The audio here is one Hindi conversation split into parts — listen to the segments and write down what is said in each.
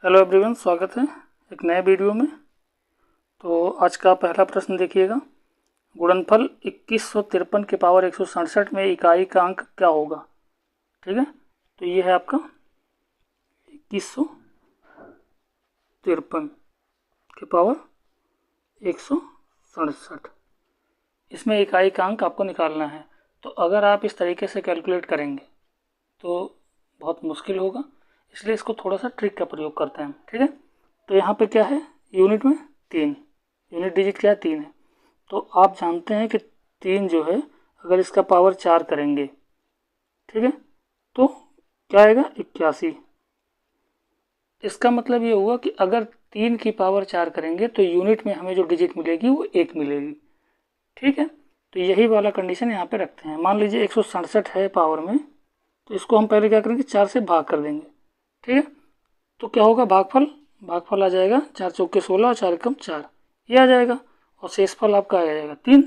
हेलो एवरीवन, स्वागत है एक नए वीडियो में। तो आज का पहला प्रश्न देखिएगा। गुणनफल 2153 के पावर 167 में इकाई का अंक क्या होगा। ठीक है, तो ये है आपका 2153 के पावर 167। इसमें इकाई का अंक आपको निकालना है। तो अगर आप इस तरीके से कैलकुलेट करेंगे तो बहुत मुश्किल होगा, इसलिए इसको थोड़ा सा ट्रिक का प्रयोग करते हैं। ठीक है, तो यहाँ पे क्या है, यूनिट में 3, यूनिट डिजिट क्या है, 3 है। तो आप जानते हैं कि 3 जो है अगर इसका पावर 4 करेंगे, ठीक है, तो क्या आएगा 81। इसका मतलब ये हुआ कि अगर 3 की पावर 4 करेंगे तो यूनिट में हमें जो डिजिट मिलेगी वो 1 मिलेगी। ठीक है, तो यही वाला कंडीशन यहाँ पे रखते हैं। मान लीजिए 167 है पावर में, तो इसको हम पहले क्या करेंगे, 4 से भाग कर देंगे। ठीक है, तो क्या होगा, भागफल आ जाएगा 4 चौके 16 और 4 एकम 4, ये आ जाएगा। और शेषफल आपका आ जाएगा 3।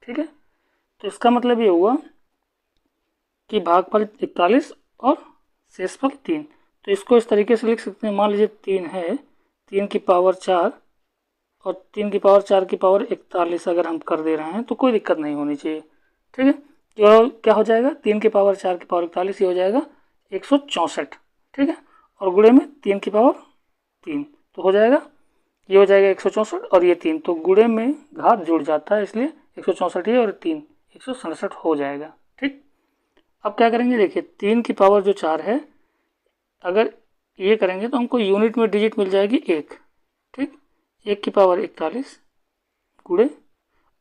ठीक है, तो इसका मतलब ये हुआ कि भागफल 41 और शेषफल 3। तो इसको इस तरीके से लिख सकते हैं। मान लीजिए 3 है, 3 की पावर 4 और 3 की पावर 4 की पावर 41 अगर हम कर दे रहे हैं तो कोई दिक्कत नहीं होनी चाहिए। ठीक है, तो क्या हो जाएगा, 3 की पावर 4 की पावर 41, ये हो जाएगा 164। ठीक है, और गुणे में 3 की पावर 3, तो हो जाएगा, ये हो जाएगा 164 और ये 3, तो गुणे में घात जुड़ जाता है, इसलिए 164 ये और 3 167 हो जाएगा। ठीक, अब क्या करेंगे, देखिए 3 की पावर जो 4 है, अगर ये करेंगे तो हमको यूनिट में डिजिट मिल जाएगी 1। ठीक, 1 की पावर 41 गुणे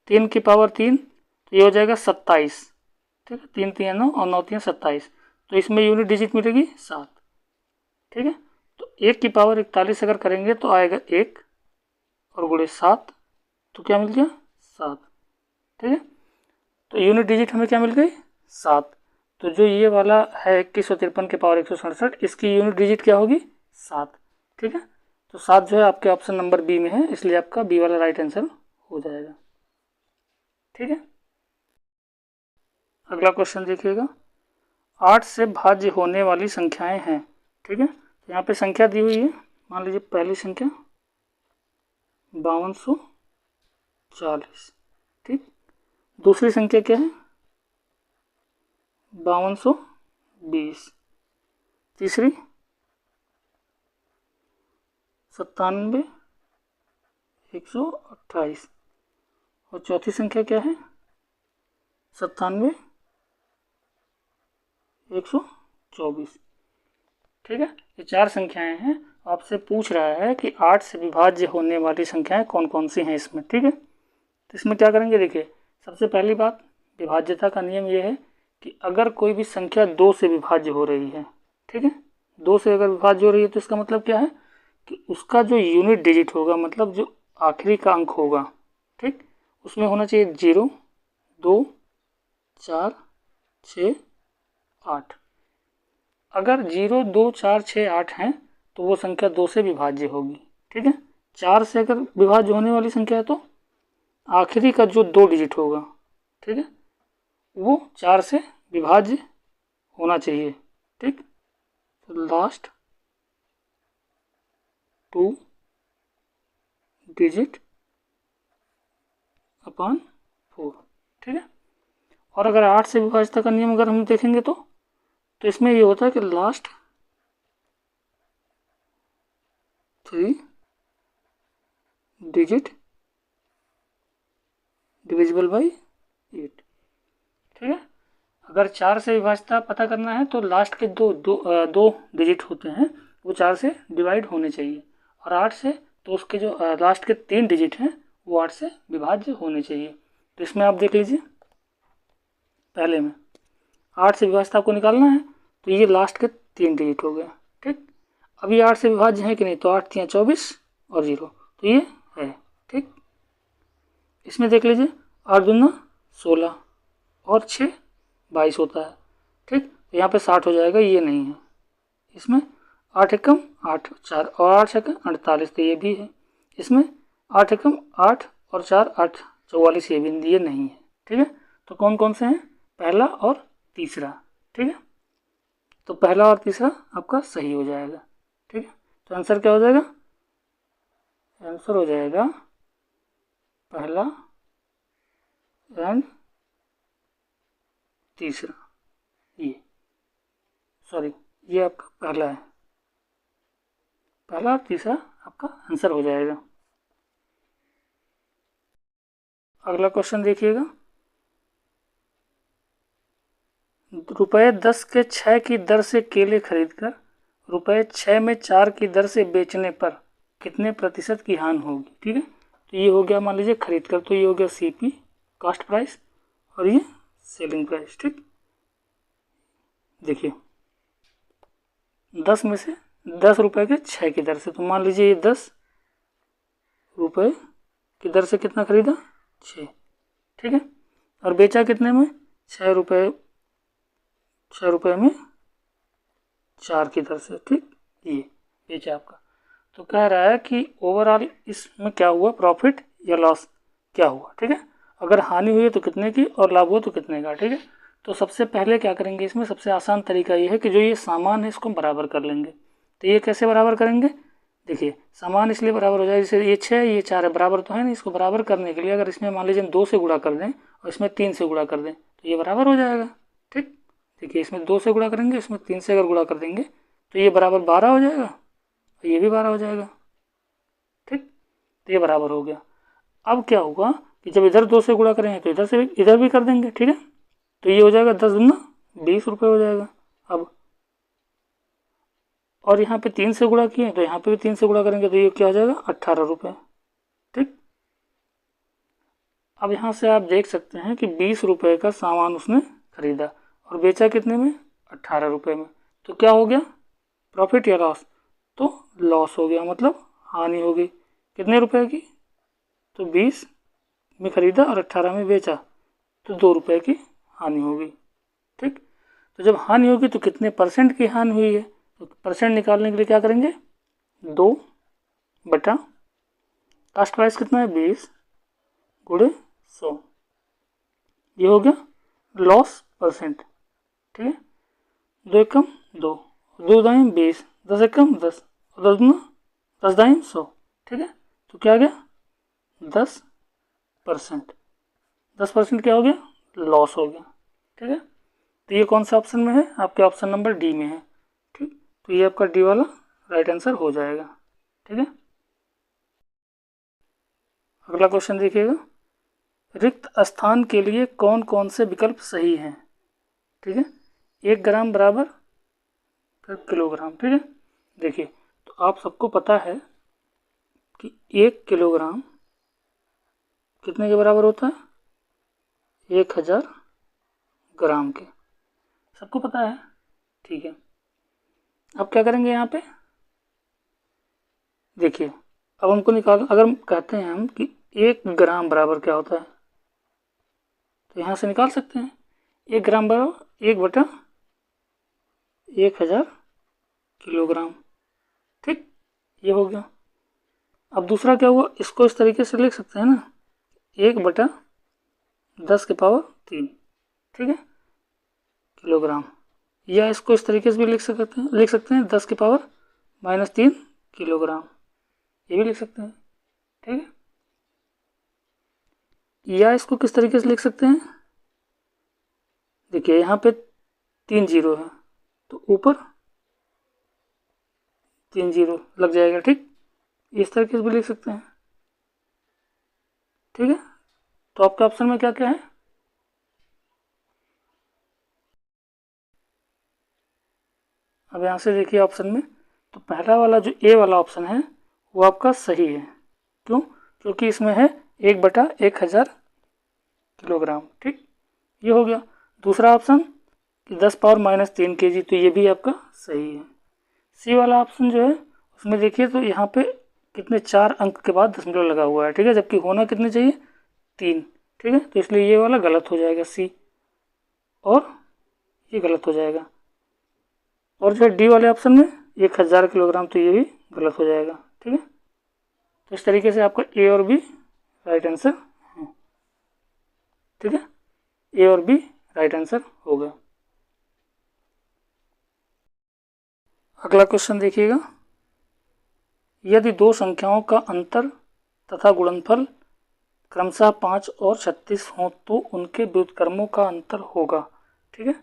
3 की पावर 3, तो ये हो जाएगा 27। ठीक है, 3 3 9 और 9 3 27, तो इसमें यूनिट डिजिट मिलेगी 7। ठीक है, तो 1 की पावर 41 अगर करेंगे तो आएगा 1 और गुणे 7, तो क्या मिल गया 7। ठीक है, तो यूनिट डिजिट हमें क्या मिल गई 7। तो जो ये वाला है 2153 के पावर 167, इसकी यूनिट डिजिट क्या होगी 7। ठीक है, तो 7 जो है आपके ऑप्शन नंबर बी में है, इसलिए आपका बी वाला राइट आंसर हो जाएगा। ठीक है, अगला क्वेश्चन देखिएगा। 8 से भाज्य होने वाली संख्याएं हैं। ठीक है, तो यहाँ पे संख्या दी हुई है। मान लीजिए पहली संख्या 5240। ठीक, दूसरी संख्या क्या है 5220, तीसरी 97 128, और चौथी संख्या क्या है 97 124। ठीक है, ये 4 संख्याएं हैं। आपसे पूछ रहा है कि 8 से विभाज्य होने वाली संख्याएं कौन कौन सी हैं इसमें। ठीक है, तो इसमें क्या करेंगे, देखिए सबसे पहली बात, विभाज्यता का नियम ये है कि अगर कोई भी संख्या 2 से विभाज्य हो रही है, ठीक है, 2 से अगर विभाज्य हो रही है तो इसका मतलब क्या है कि उसका जो यूनिट डिजिट होगा, मतलब जो आखिरी का अंक होगा, ठीक, उसमें होना चाहिए 0 2 4 6 8। अगर 0 2 4 6 8 हैं तो वो संख्या 2 से विभाज्य होगी। ठीक है, 4 से अगर विभाज्य होने वाली संख्या है तो आखिरी का जो 2 डिजिट होगा, ठीक है, वो 4 से विभाज्य होना चाहिए। ठीक, तो लास्ट 2 डिजिट अपॉन 4। ठीक है, और अगर 8 से विभाज्यता का नियम अगर हम देखेंगे तो इसमें ये होता है कि लास्ट 3 डिजिट डिविजिबल बाई 8। ठीक है, अगर 4 से विभाज्यता पता करना है तो लास्ट के दो डिजिट होते हैं वो 4 से डिवाइड होने चाहिए, और 8 से तो उसके जो लास्ट के 3 डिजिट हैं वो 8 से विभाज्य होने चाहिए। तो इसमें आप देख लीजिए, पहले में 8 से विभाज्यता आपको निकालना है तो ये लास्ट के 3 डिजिट हो गया। ठीक, अब ये 8 से विभाज्य है कि नहीं, तो 8 3 24 और 0, तो ये है। ठीक, इसमें देख लीजिए 8 दूना 16 और 6 22 होता है। ठीक, तो यहाँ पे 60 हो जाएगा, ये नहीं है। इसमें 8 एकम 8 4 और 8 एकम 48, तो ये भी है। इसमें 8 एकम 8 और 4 8 44, ये भी ये नहीं है। ठीक है, तो कौन कौन से हैं, पहला और तीसरा। ठीक है, तो पहला और तीसरा आपका सही हो जाएगा। ठीक है, तो आंसर क्या हो जाएगा? आंसर हो जाएगा पहला एंड तीसरा। ये सॉरी, ये आपका पहला है, पहला और तीसरा आपका आंसर हो जाएगा। अगला क्वेश्चन देखिएगा, रुपये 10 के 6 की दर से केले खरीदकर रुपये 6 में 4 की दर से बेचने पर कितने प्रतिशत की हानि होगी? ठीक है, तो ये हो गया मान लीजिए खरीद कर, तो ये हो गया CP कॉस्ट प्राइस और ये सेलिंग प्राइस। ठीक, देखिए 10 में से 10 रुपये के 6 की दर से, तो मान लीजिए ये 10 रुपये की दर से कितना खरीदा? 6। ठीक है, और बेचा कितने में? 6 रुपये में 4 की दर से। ठीक, ये बेचा आपका। तो कह रहा है कि ओवरऑल इसमें क्या हुआ, प्रॉफिट या लॉस क्या हुआ। ठीक है, अगर हानि हुई है तो कितने की और लाभ हुआ तो कितने का। ठीक है, तो सबसे पहले क्या करेंगे, इसमें सबसे आसान तरीका ये है कि जो ये सामान है इसको बराबर कर लेंगे। तो ये कैसे बराबर करेंगे? देखिए सामान इसलिए बराबर हो जाए, जैसे ये 6 ये 4 है, बराबर तो है नहीं। इसको बराबर करने के लिए अगर इसमें मान लीजिए 2 से गुणा कर दें और इसमें 3 से गुणा कर दें तो ये बराबर हो जाएगा। ठीक, देखिए इसमें 2 से गुणा करेंगे, इसमें 3 से अगर गुणा कर देंगे तो ये बराबर 12 हो जाएगा और ये भी 12 हो जाएगा। ठीक, तो ये बराबर हो गया। अब क्या होगा कि जब इधर 2 से गुणा करेंगे तो इधर भी कर देंगे। ठीक है, तो ये हो जाएगा 10 दूना 20 रुपये हो जाएगा। अब और यहाँ पे 3 से गुणा किए तो यहाँ पे भी 3 से गुणा करेंगे तो ये क्या हो जाएगा? 18 रुपये। ठीक, अब यहाँ से आप देख सकते हैं कि 20 रुपये का सामान उसने खरीदा और बेचा कितने में? 18 रुपये में। तो क्या हो गया, प्रॉफिट या लॉस? तो लॉस हो गया, मतलब हानि हो गई। कितने रुपए की? तो 20 में खरीदा और 18 में बेचा, तो 2 रुपये की हानि होगी। ठीक, तो जब हानि होगी तो कितने परसेंट की हानि हुई है? तो परसेंट निकालने के लिए क्या करेंगे? 2 बटा कास्ट प्राइस कितना है? 20 गुणे 100, ये हो गया लॉस परसेंट। ठीक है, 2 एकम 2, 2 दाएं 20, 10 एकम 10 और 10 दूना 10 दाएं 100। ठीक है, तो क्या आ गया? 10%। 10% क्या हो गया? लॉस हो गया। ठीक है, तो ये कौन सा ऑप्शन में है? आपके ऑप्शन नंबर डी में है। ठीक, तो ये आपका डी वाला राइट आंसर हो जाएगा। ठीक है, अगला क्वेश्चन देखिएगा, रिक्त स्थान के लिए कौन कौन से विकल्प सही हैं? ठीक है, 1 ग्राम बराबर किलोग्राम। ठीक है, देखिए तो आप सबको पता है कि 1 किलोग्राम कितने के बराबर होता है? 1000 ग्राम के, सबको पता है। ठीक है, अब क्या करेंगे यहाँ पे? देखिए अब हमको निकाल, अगर कहते हैं हम कि 1 ग्राम बराबर क्या होता है तो यहाँ से निकाल सकते हैं। 1 ग्राम बराबर 1 बटा 1000 किलोग्राम। ठीक, ये हो गया। अब दूसरा क्या हुआ, इसको इस तरीके से लिख सकते हैं ना, 1 बटा 10 के पावर 3। ठीक है, किलोग्राम, या इसको इस तरीके से भी लिख सकते हैं 10 के पावर -3 किलोग्राम, ये भी लिख सकते हैं। ठीक है, या इसको किस तरीके से लिख सकते हैं? देखिए यहाँ पे 3 जीरो है तो ऊपर 3 जीरो लग जाएगा। ठीक, इस तरीके से भी लिख सकते हैं। ठीक है, तो आपके ऑप्शन में क्या क्या है? अब यहाँ से देखिए ऑप्शन में, तो पहला वाला जो ए वाला ऑप्शन है वो आपका सही है। क्यों? क्योंकि इसमें है 1 बटा 1000 किलोग्राम। ठीक, ये हो गया। दूसरा ऑप्शन कि 10 पावर -3 kg, तो ये भी आपका सही है। सी वाला ऑप्शन जो है उसमें देखिए तो यहाँ पे कितने 4 अंक के बाद दशमलव लगा हुआ है। ठीक है, जबकि होना कितने चाहिए? 3। ठीक है, तो इसलिए ये वाला गलत हो जाएगा सी, और ये गलत हो जाएगा। और जो डी वाले ऑप्शन में 1000 किलोग्राम, तो ये भी गलत हो जाएगा। ठीक है, तो इस तरीके से आपका ए और बी राइट आंसर है। ठीक है, ए और बी राइट आंसर हो गया। अगला क्वेश्चन देखिएगा, यदि दो संख्याओं का अंतर तथा गुणनफल क्रमशः 5 और 36 हों तो उनके व्युत्क्रमों का अंतर होगा। ठीक है,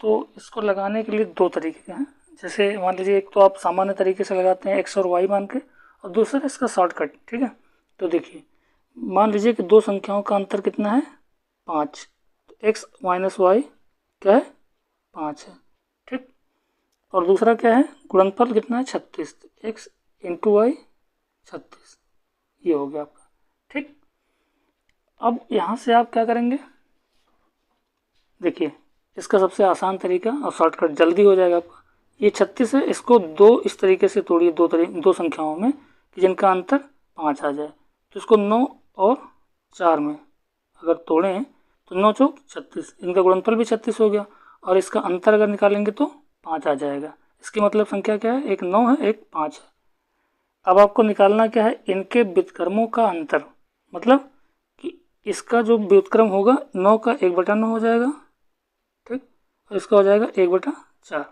तो इसको लगाने के लिए दो तरीके हैं। जैसे मान लीजिए एक तो आप सामान्य तरीके से लगाते हैं x और y मान के, और दूसरा इसका शॉर्टकट। ठीक है, तो देखिए मान लीजिए कि दो संख्याओं का अंतर कितना है 5, तो x माइनस वाई क्या है 5 है। ठीक, और दूसरा क्या है गुणनफल कितना है 36, तो x इंटू वाई 36, ये हो गया आपका। ठीक, अब यहाँ से आप क्या करेंगे, देखिए इसका सबसे आसान तरीका और शॉर्टकट जल्दी हो जाएगा आपका। ये 36 है, इसको दो इस तरीके से तोड़िए, दो संख्याओं में कि जिनका अंतर 5 आ जाए। तो इसको 9 और 4 में अगर तोड़ें तो 9 चौक 36, इनका गुणनफल भी 36 हो गया, और इसका अंतर अगर निकालेंगे तो 5 आ जाएगा। इसकी मतलब संख्या क्या है, एक 9 है एक 5 है। अब आपको निकालना क्या है, इनके व्युत्क्रमों का अंतर, मतलब कि इसका जो व्युत्क्रम होगा 9 का 1/9 हो जाएगा। ठीक, और इसका हो जाएगा 1/4।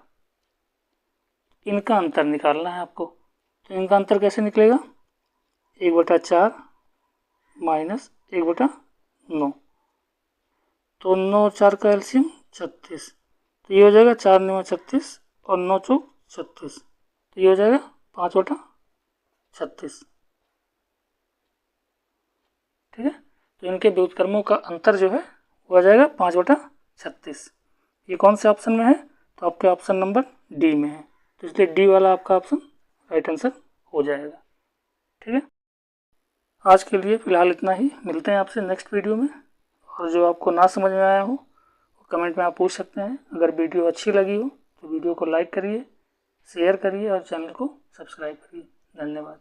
इनका अंतर निकालना है आपको, तो इनका अंतर कैसे निकलेगा, 1/4 माइनस 1/9, तो 9 4 का एलसीएम 36, तो ये हो जाएगा 4 9 36 और 9 चौक 36, तो ये हो जाएगा 5/36। ठीक है, तो इनके व्युत्क्रमों का अंतर जो है वो आ जाएगा 5/36। ये कौन से ऑप्शन में है, तो आपके ऑप्शन नंबर डी में है, तो इसलिए डी वाला आपका ऑप्शन राइट आंसर हो जाएगा। ठीक है, आज के लिए फ़िलहाल इतना ही, मिलते हैं आपसे नेक्स्ट वीडियो में। और जो आपको ना समझ में आया हो वो कमेंट में आप पूछ सकते हैं। अगर वीडियो अच्छी लगी हो तो वीडियो को लाइक करिए, शेयर करिए और चैनल को सब्सक्राइब करिए। धन्यवाद।